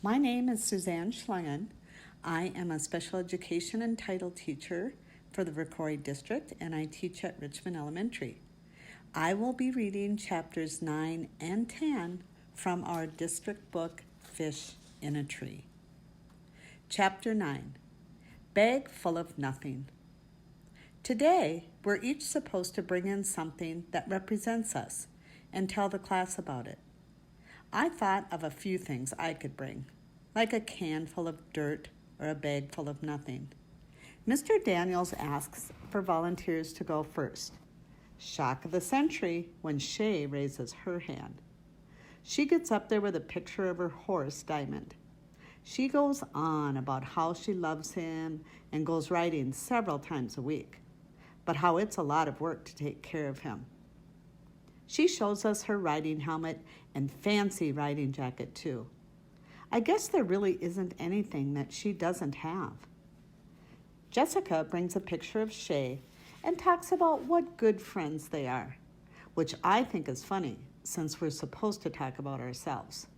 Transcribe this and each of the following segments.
My name is Suzanne Schlangen. I am a special education and title teacher for the Rocori District, and I teach at Richmond Elementary. I will be reading chapters 9 and 10 from our district book, Fish in a Tree. Chapter 9, Bag Full of Nothing. Today, we're each supposed to bring in something that represents us and tell the class about it. I thought of a few things I could bring, like a can full of dirt or a bag full of nothing. Mr. Daniels asks for volunteers to go first. Shock of the century when Shay raises her hand. She gets up there with a picture of her horse, Diamond. She goes on about how she loves him and goes riding several times a week, but how it's a lot of work to take care of him. She shows us her riding helmet and fancy riding jacket, too. I guess there really isn't anything that she doesn't have. Jessica brings a picture of Shay and talks about what good friends they are, which I think is funny since we're supposed to talk about ourselves.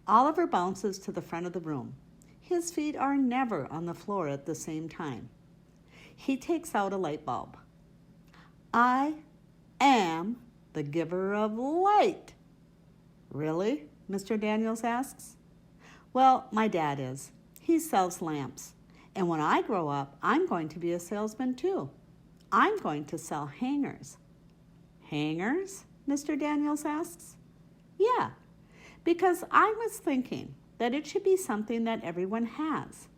Oliver bounces to the front of the room. His feet are never on the floor at the same time. He takes out a light bulb. I am the giver of light. Really? Mr. Daniels asks. Well, my dad is. He sells lamps. And when I grow up, I'm going to be a salesman too. I'm going to sell hangers. Hangers? Mr. Daniels asks. Yeah, because I was thinking that it should be something that everyone has.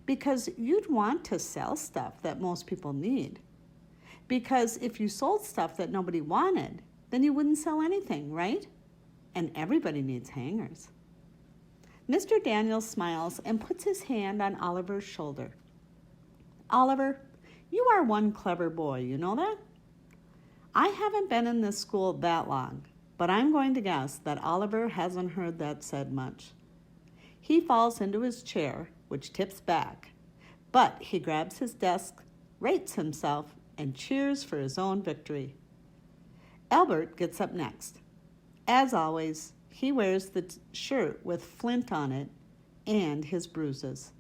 Because you'd want to sell stuff that most people need. Because if you sold stuff that nobody wanted, then you wouldn't sell anything, right? And everybody needs hangers. Mr. Daniels smiles and puts his hand on Oliver's shoulder. Oliver, you are one clever boy, you know that? I haven't been in this school that long, but I'm going to guess that Oliver hasn't heard that said much. He falls into his chair, which tips back, but he grabs his desk, rates himself, and cheers for his own victory. Albert gets up next. As always, he wears the shirt with Flint on it and his bruises.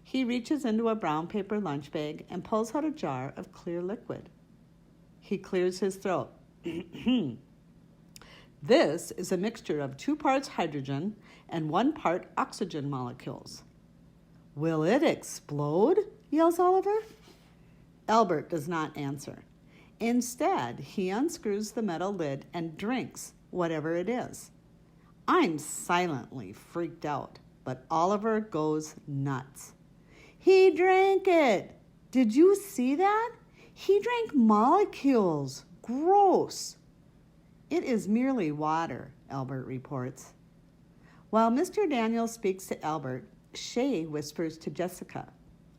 He reaches into a brown paper lunch bag and pulls out a jar of clear liquid. He clears his throat. This is a mixture of 2 parts hydrogen and 1 part oxygen molecules. Will it explode? Yells Oliver. Albert does not answer. Instead, he unscrews the metal lid and drinks whatever it is. I'm silently freaked out, but Oliver goes nuts. He drank it. Did you see that? He drank molecules. Gross. It is merely water, Albert reports. While Mr. Daniels speaks to Albert, Shay whispers to Jessica,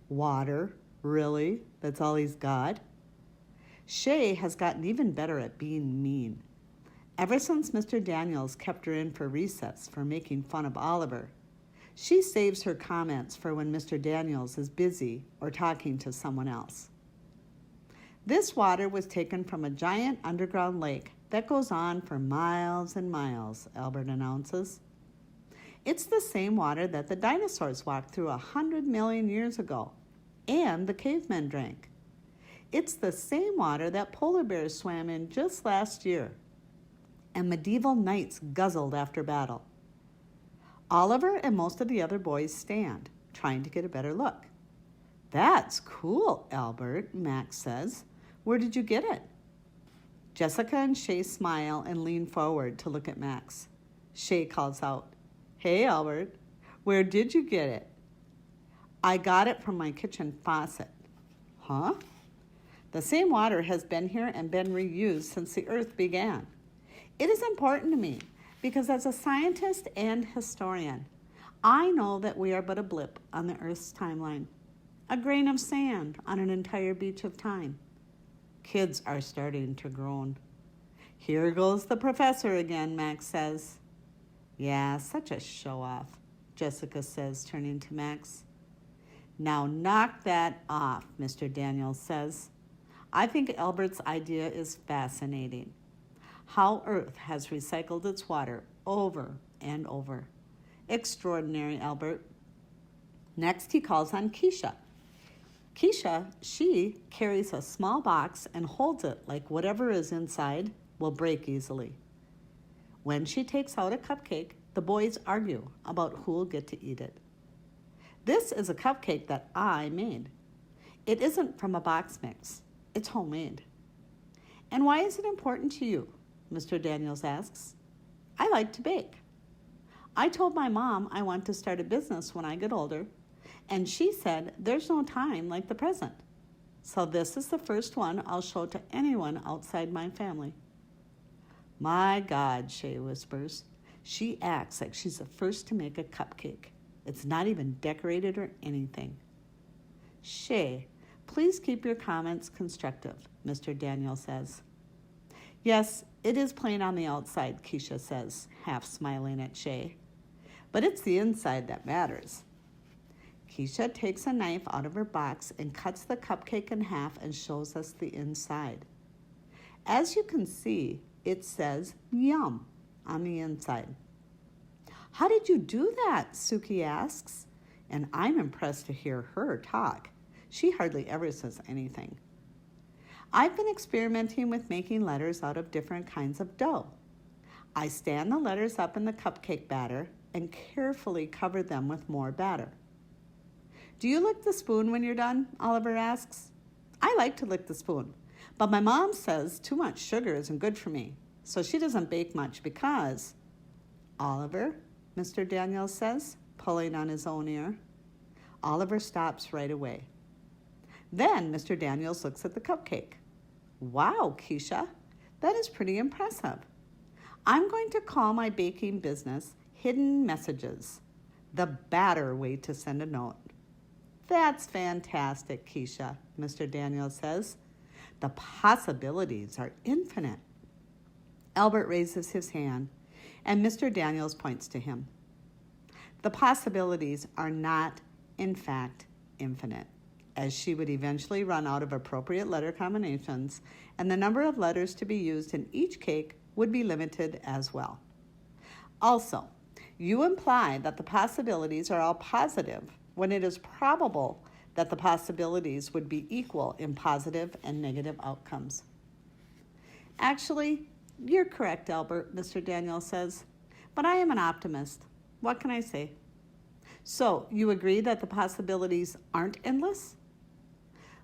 Water? Really? That's all he's got? Shay has gotten even better at being mean. Ever since Mr. Daniels kept her in for recess for making fun of Oliver, she saves her comments for when Mr. Daniels is busy or talking to someone else. This water was taken from a giant underground lake that goes on for miles and miles, Albert announces. It's the same water that the dinosaurs walked through 100 million years ago, and the cavemen drank. It's the same water that polar bears swam in just last year, and medieval knights guzzled after battle. Oliver and most of the other boys stand, trying to get a better look. That's cool, Albert, Max says. Where did you get it? Jessica and Shay smile and lean forward to look at Max. Shay calls out, Hey, Albert, where did you get it? I got it from my kitchen faucet. Huh? The same water has been here and been reused since the earth began. It is important to me because as a scientist and historian, I know that we are but a blip on the Earth's timeline, a grain of sand on an entire beach of time. Kids are starting to groan. Here goes the professor again, Max says. Yeah, such a show-off, Jessica says, turning to Max. Now knock that off, Mr. Daniels says. I think Albert's idea is fascinating. How Earth has recycled its water over and over. Extraordinary, Albert. Next, he calls on Keisha. Keisha, she carries a small box and holds it like whatever is inside will break easily. When she takes out a cupcake, the boys argue about who will get to eat it. This is a cupcake that I made. It isn't from a box mix. It's homemade. And why is it important to you? Mr. Daniels asks. I like to bake. I told my mom I want to start a business when I get older, and she said there's no time like the present. So this is the first one I'll show to anyone outside my family. My God, Shay whispers. She acts like she's the first to make a cupcake. It's not even decorated or anything. Shay, please keep your comments constructive, Mr. Daniel says. Yes, it is plain on the outside, Keisha says, half smiling at Shay. But it's the inside that matters. Keisha takes a knife out of her box and cuts the cupcake in half and shows us the inside. As you can see, it says yum on the inside. How did you do that? Suki asks, and I'm impressed to hear her talk. She hardly ever says anything. I've been experimenting with making letters out of different kinds of dough. I stand the letters up in the cupcake batter and carefully cover them with more batter. Do you lick the spoon when you're done? Oliver asks. I like to lick the spoon, but my mom says too much sugar isn't good for me, so she doesn't bake much because... Oliver, Mr. Daniels says, pulling on his own ear. Oliver stops right away. Then Mr. Daniels looks at the cupcake. Wow, Keisha, that is pretty impressive. I'm going to call my baking business Hidden Messages, the batter way to send a note. That's fantastic, Keisha, Mr. Daniels says. The possibilities are infinite. Albert raises his hand, and Mr. Daniels points to him. The possibilities are not, in fact, infinite, as she would eventually run out of appropriate letter combinations, and the number of letters to be used in each cake would be limited as well. Also, you imply that the possibilities are all positive when it is probable that the possibilities would be equal in positive and negative outcomes. Actually, you're correct, Albert, Mr. Daniels says, but I am an optimist. What can I say? So, you agree that the possibilities aren't endless?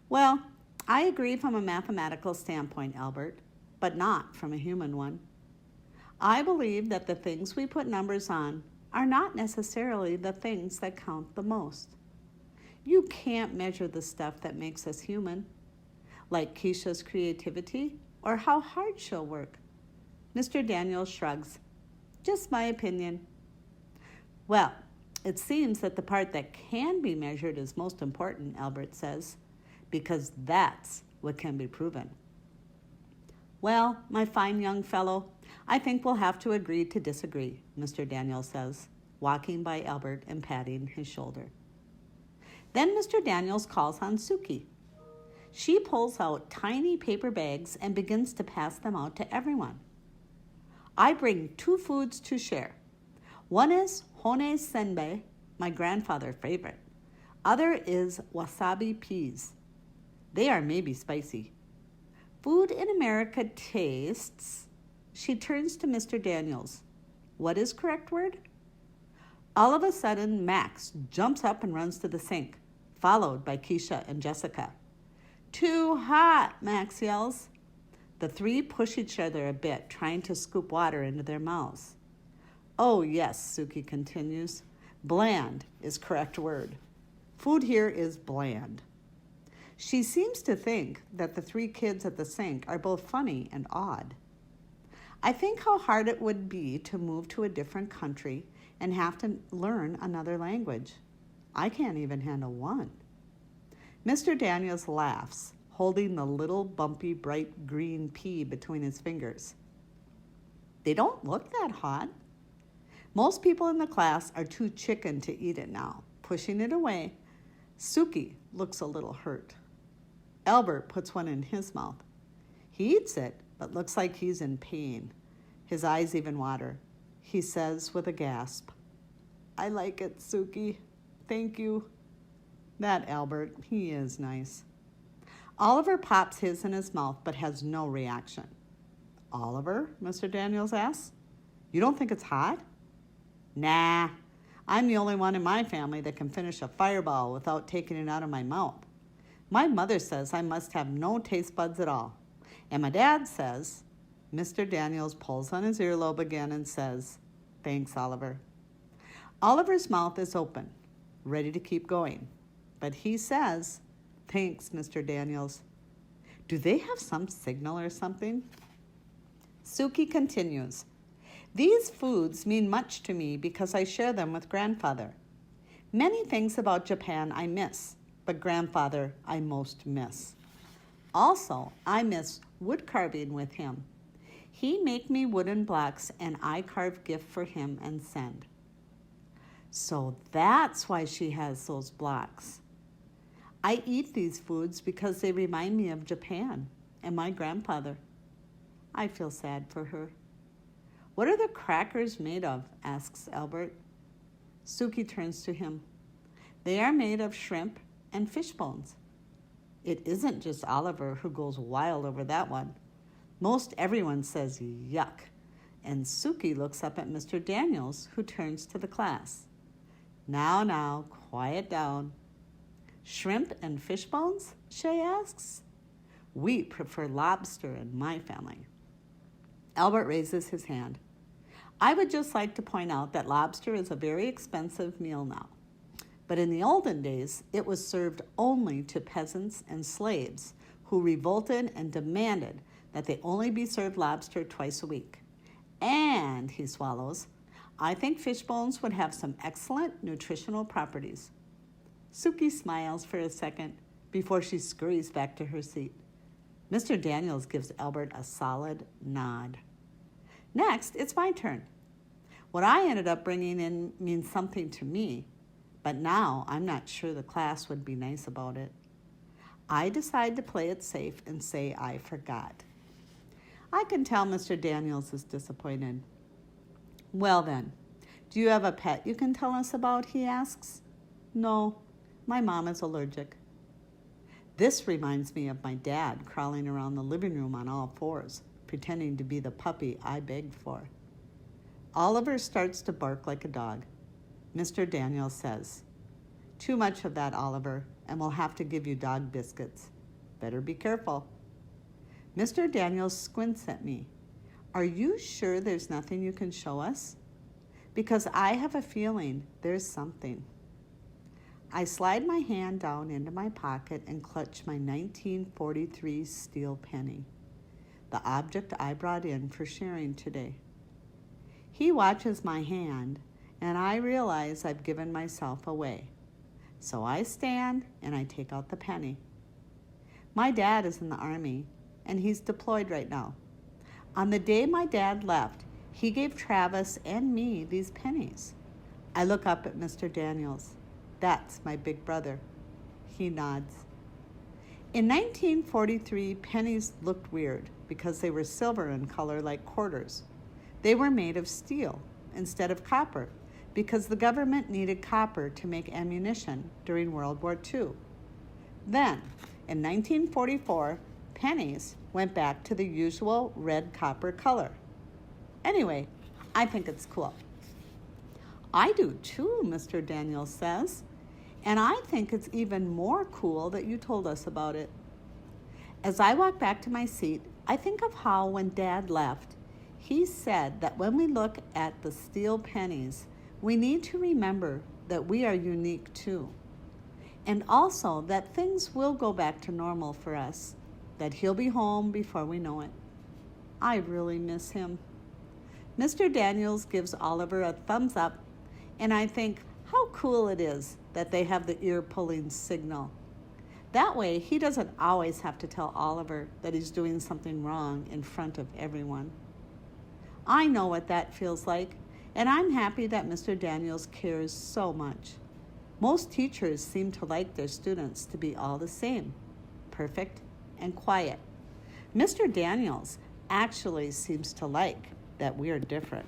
Well, I agree from a mathematical standpoint, Albert, but not from a human one. I believe that the things we put numbers on are not necessarily the things that count the most. You can't measure the stuff that makes us human, like Keisha's creativity or how hard she'll work. Mr. Daniels shrugs. Just my opinion. Well, it seems that the part that can be measured is most important, Albert says, because that's what can be proven. Well, my fine young fellow, I think we'll have to agree to disagree, Mr. Daniels says, walking by Albert and patting his shoulder. Then Mr. Daniels calls on Suki. She pulls out tiny paper bags and begins to pass them out to everyone. I bring 2 foods to share. One is hone senbei, my grandfather's favorite. Other is wasabi peas. They are maybe spicy. Food in America tastes... She turns to Mr. Daniels. What is correct word? All of a sudden, Max jumps up and runs to the sink, followed by Keisha and Jessica. Too hot, Max yells. The 3 push each other a bit, trying to scoop water into their mouths. Oh, yes, Suki continues. Bland is correct word. Food here is bland. She seems to think that the 3 kids at the sink are both funny and odd. I think how hard it would be to move to a different country and have to learn another language. I can't even handle one. Mr. Daniels laughs, holding the little bumpy bright green pea between his fingers. They don't look that hot. Most people in the class are too chicken to eat it now, pushing it away. Suki looks a little hurt. Albert puts one in his mouth. He eats it, but looks like he's in pain. His eyes even water. He says with a gasp, I like it, Suki. Thank you. That Albert, he is nice. Oliver pops his in his mouth but has no reaction. Oliver, Mr. Daniels asks, you don't think it's hot? Nah, I'm the only one in my family that can finish a fireball without taking it out of my mouth. My mother says I must have no taste buds at all. And my dad says, Mr. Daniels pulls on his earlobe again and says, thanks, Oliver. Oliver's mouth is open, ready to keep going. But he says, thanks, Mr. Daniels. Do they have some signal or something? Suki continues, these foods mean much to me because I share them with grandfather. Many things about Japan I miss, but grandfather I most miss. Also, I miss wood carving with him. He make me wooden blocks and I carve gift for him and send. So that's why she has those blocks. I eat these foods because they remind me of Japan and my grandfather. I feel sad for her. What are the crackers made of? Asks Albert. Suki turns to him. They are made of shrimp and fish bones. It isn't just Oliver who goes wild over that one. Most everyone says yuck, and Suki looks up at Mr. Daniels, who turns to the class. Now, quiet down. Shrimp and fish bones? Shay asks. We prefer lobster in my family. Albert raises his hand. I would just like to point out that lobster is a very expensive meal now. But in the olden days, it was served only to peasants and slaves who revolted and demanded that they only be served lobster twice a week. And, he swallows, I think fish bones would have some excellent nutritional properties. Suki smiles for a second before she scurries back to her seat. Mr. Daniels gives Albert a solid nod. Next, it's my turn. What I ended up bringing in means something to me, but now I'm not sure the class would be nice about it. I decide to play it safe and say I forgot. I can tell Mr. Daniels is disappointed. Well then, do you have a pet you can tell us about, he asks. No, my mom is allergic. This reminds me of my dad crawling around the living room on all fours, pretending to be the puppy I begged for. Oliver starts to bark like a dog. Mr. Daniels says, too much of that, Oliver, and we'll have to give you dog biscuits. Better be careful. Mr. Daniels squints at me. Are you sure there's nothing you can show us? Because I have a feeling there's something. I slide my hand down into my pocket and clutch my 1943 steel penny, the object I brought in for sharing today. He watches my hand, and I realize I've given myself away. So I stand and I take out the penny. My dad is in the Army, and he's deployed right now. On the day my dad left, he gave Travis and me these pennies. I look up at Mr. Daniels. That's my big brother. He nods. In 1943, pennies looked weird because they were silver in color like quarters. They were made of steel instead of copper because the government needed copper to make ammunition during World War II. Then, in 1944, pennies went back to the usual red copper color. Anyway, I think it's cool. I do too, Mr. Daniels says. And I think it's even more cool that you told us about it. As I walk back to my seat, I think of how when Dad left, he said that when we look at the steel pennies, we need to remember that we are unique too. And also that things will go back to normal for us, that he'll be home before we know it. I really miss him. Mr. Daniels gives Oliver a thumbs up, and I think how cool it is that they have the ear-pulling signal. That way, he doesn't always have to tell Oliver that he's doing something wrong in front of everyone. I know what that feels like, and I'm happy that Mr. Daniels cares so much. Most teachers seem to like their students to be all the same, perfect and quiet. Mr. Daniels actually seems to like that we're different.